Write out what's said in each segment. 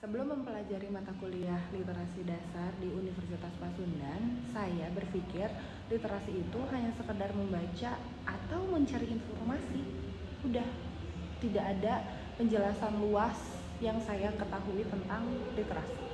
Sebelum mempelajari mata kuliah literasi dasar di Universitas Pasundan, saya berpikir literasi itu hanya sekedar membaca atau mencari informasi. Udah, tidak ada penjelasan luas yang saya ketahui tentang literasi.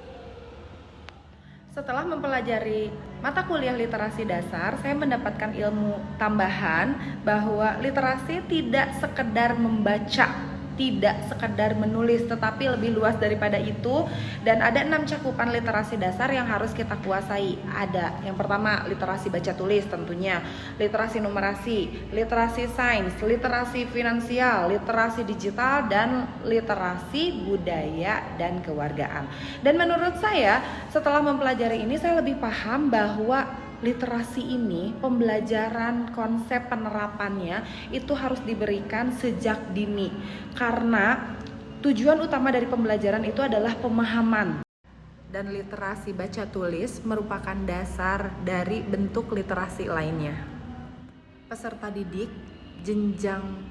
Setelah mempelajari mata kuliah literasi dasar, saya mendapatkan ilmu tambahan bahwa literasi tidak sekedar membaca, tidak sekedar menulis, tetapi lebih luas daripada itu. Dan ada 6 cakupan literasi dasar yang harus kita kuasai. Ada yang pertama, literasi baca tulis tentunya, literasi numerasi, literasi sains, literasi finansial, literasi digital, dan literasi budaya dan kewargaan. Dan menurut saya, setelah mempelajari ini, saya lebih paham bahwa literasi ini, pembelajaran konsep penerapannya itu harus diberikan sejak dini, karena tujuan utama dari pembelajaran itu adalah pemahaman. Dan literasi baca tulis merupakan dasar dari bentuk literasi lainnya. Peserta didik jenjang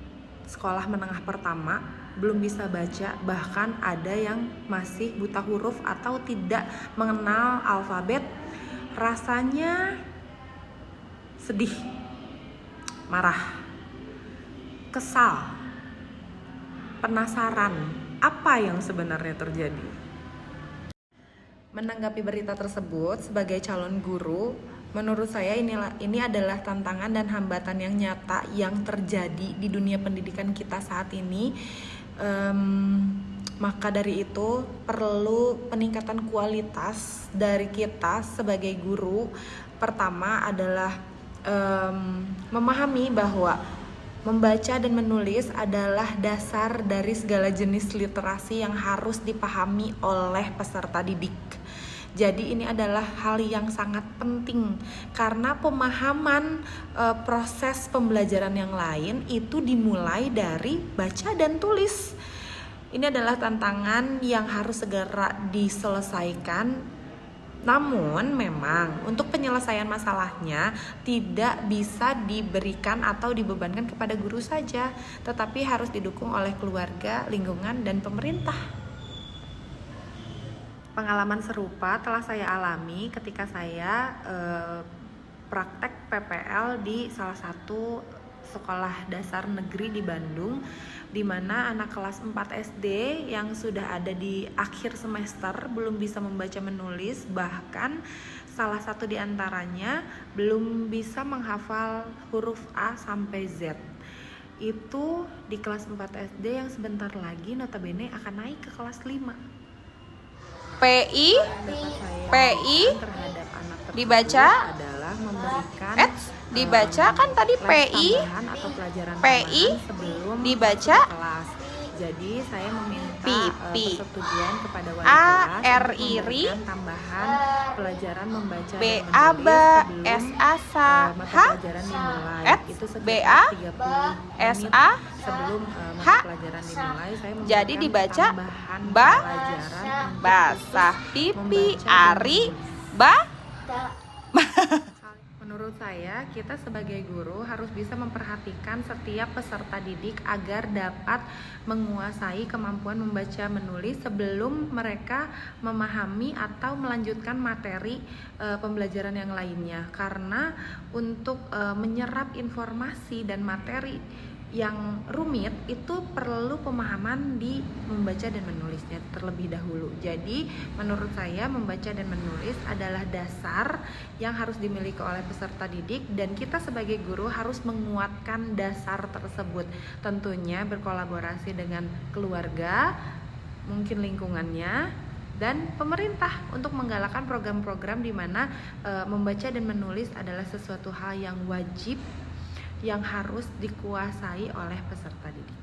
sekolah menengah pertama belum bisa baca, bahkan ada yang masih buta huruf atau tidak mengenal alfabet. Rasanya sedih, marah, kesal, penasaran apa yang sebenarnya terjadi. Menanggapi berita tersebut, sebagai calon guru, menurut saya ini adalah tantangan dan hambatan yang nyata yang terjadi di dunia pendidikan kita saat ini. Maka dari itu perlu peningkatan kualitas dari kita sebagai guru. Pertama adalah memahami bahwa membaca dan menulis adalah dasar dari segala jenis literasi yang harus dipahami oleh peserta didik. Jadi ini adalah hal yang sangat penting, karena pemahaman proses pembelajaran yang lain itu dimulai dari baca dan tulis. Ini adalah tantangan yang harus segera diselesaikan. Namun memang untuk penyelesaian masalahnya tidak bisa diberikan atau dibebankan kepada guru saja, tetapi harus didukung oleh keluarga, lingkungan, dan pemerintah. Pengalaman serupa telah saya alami ketika saya praktek PPL di salah satu sekolah dasar negeri di Bandung, di mana anak kelas 4 SD yang sudah ada di akhir semester belum bisa membaca menulis, bahkan salah satu di antaranya belum bisa menghafal huruf A sampai Z. Itu di kelas 4 SD yang sebentar lagi notabene akan naik ke kelas 5. PI terhadap anak dibaca adalah memberikan dibaca kan tadi PI atau pelajaran PI sebelum dibaca kelas. Jadi saya meminta persetujuan kepada wali A kelas R I R I memberikan tambahan pelajaran membaca B dan A B menulis S A S A mata H pelajaran dimulai. Itu B sekitar A 30 S menit A sebelum H. mata pelajaran dimulai. Saya Jadi memberikan dibaca tambahan ba pelajaran untuk basah khusus pipi membaca dan ari menulis. ba. Menurut saya, kita sebagai guru harus bisa memperhatikan setiap peserta didik agar dapat menguasai kemampuan membaca menulis sebelum mereka memahami atau melanjutkan materi pembelajaran yang lainnya. Karena untuk menyerap informasi dan materi yang rumit itu perlu pemahaman di membaca dan menulisnya terlebih dahulu. Jadi menurut saya membaca dan menulis adalah dasar yang harus dimiliki oleh peserta didik, dan kita sebagai guru harus menguatkan dasar tersebut. Tentunya berkolaborasi dengan keluarga, mungkin lingkungannya, dan pemerintah untuk menggalakkan program-program di mana membaca dan menulis adalah sesuatu hal yang wajib yang harus dikuasai oleh peserta didik.